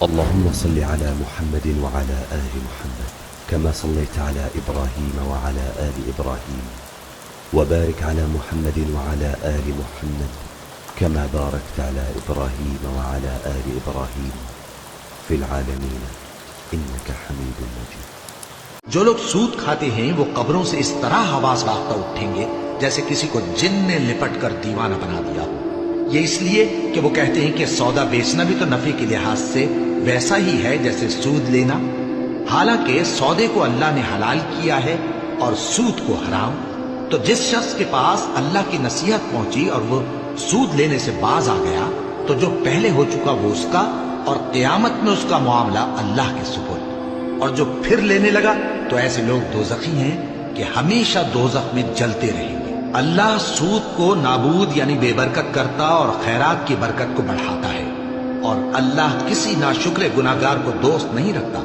اللهم صل على محمد وعلى آل محمد كما صليت على إبراهيم وعلى آل إبراهيم وبارك على محمد وعلى آل محمد كما باركت على إبراهيم وعلى آل إبراهيم في العالمين إنك حميد مجيد. جو لوگ سود کھاتے ہیں وہ قبروں سے اس طرح حواس باختہ اٹھیں گے جیسے کسی کو جن نے لپٹ کر دیوانہ بنا دیا ہو. یہ اس لیے کہ وہ کہتے ہیں کہ سودا بیچنا بھی تو نفع کے لحاظ سے ویسا ہی ہے جیسے سود لینا، حالانکہ سودے کو اللہ نے حلال کیا ہے اور سود کو حرام. تو جس شخص کے پاس اللہ کی نصیحت پہنچی اور وہ سود لینے سے باز آ گیا تو جو پہلے ہو چکا وہ اس کا، اور قیامت میں اس کا معاملہ اللہ کے سپرد. اور جو پھر لینے لگا تو ایسے لوگ دوزخی ہیں کہ ہمیشہ دوزخ میں جلتے رہیں گے. اللہ سود کو نابود یعنی بے برکت کرتا اور خیرات کی برکت کو بڑھاتا ہے، اور اللہ کسی ناشکر گناہگار کو دوست نہیں رکھتا.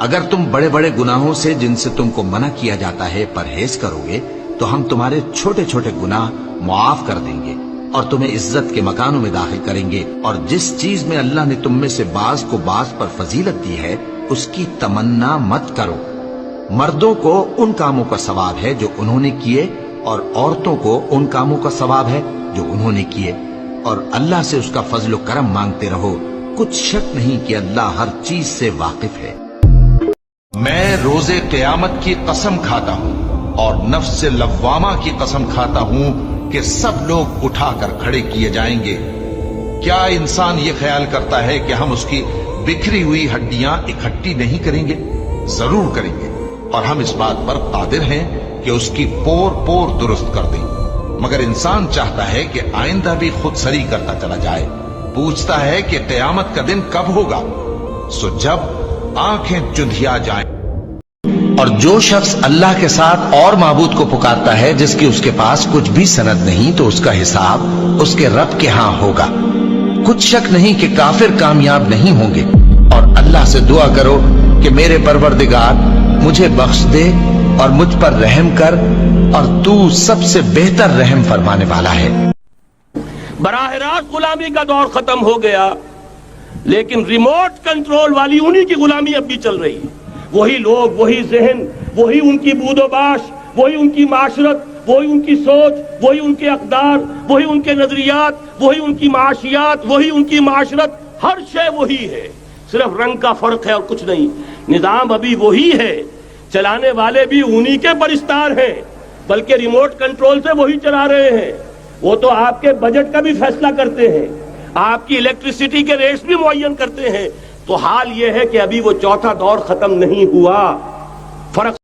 اگر تم بڑے بڑے گناہوں سے جن سے تم کو منع کیا جاتا ہے پرہیز کرو گے تو ہم تمہارے چھوٹے چھوٹے گناہ معاف کر دیں گے اور تمہیں عزت کے مکانوں میں داخل کریں گے. اور جس چیز میں اللہ نے تم میں سے بعض کو بعض پر فضیلت دی ہے اس کی تمنا مت کرو. مردوں کو ان کاموں کا ثواب ہے جو انہوں نے کیے، اور عورتوں کو ان کاموں کا ثواب ہے جو انہوں نے کیے، اور اللہ سے اس کا فضل و کرم مانگتے رہو. کچھ شک نہیں کہ اللہ ہر چیز سے واقف ہے. میں روز قیامت کی قسم کھاتا ہوں اور نفس لوامہ کی قسم کھاتا ہوں کہ سب لوگ اٹھا کر کھڑے کیے جائیں گے. کیا انسان یہ خیال کرتا ہے کہ ہم اس کی بکھری ہوئی ہڈیاں اکٹھی نہیں کریں گے؟ ضرور کریں گے، اور ہم اس بات پر قادر ہیں کہ اس کی پور پور درست کر دیں. مگر انسان چاہتا ہے کہ آئندہ بھی خود سری کرتا چلا جائے. پوچھتا ہے کہ قیامت کا دن کب ہوگا؟ سو جب آنکھیں چندھیا جائیں. اور جو شخص اللہ کے ساتھ اور معبود کو پکارتا ہے جس کی اس کے پاس کچھ بھی سند نہیں تو اس کا حساب اس کے رب کے ہاں ہوگا. کچھ شک نہیں کہ کافر کامیاب نہیں ہوں گے. اور اللہ سے دعا کرو کہ میرے پروردگار مجھے بخش دے اور مجھ پر رحم کر، اور تو سب سے بہتر رحم فرمانے والا ہے. براہ راست غلامی کا دور ختم ہو گیا، لیکن ریموٹ کنٹرول والی انہی کی غلامی اب بھی چل رہی ہے. وہی لوگ، وہی ذہن، وہی ان کی بود و باش، وہی ان کی معاشرت، وہی ان کی سوچ، وہی ان کے اقدار، وہی ان کے نظریات، وہی ان کی معاشیات، وہی ان کی معاشرت، ہر شے وہی ہے. صرف رنگ کا فرق ہے اور کچھ نہیں. نظام ابھی وہی ہے، چلانے والے بھی انہی کے پرستار ہیں، بلکہ ریموٹ کنٹرول سے وہی چلا رہے ہیں. وہ تو آپ کے بجٹ کا بھی فیصلہ کرتے ہیں، آپ کی الیکٹریسٹی کے ریٹس بھی معین کرتے ہیں. تو حال یہ ہے کہ ابھی وہ چوتھا دور ختم نہیں ہوا. فرق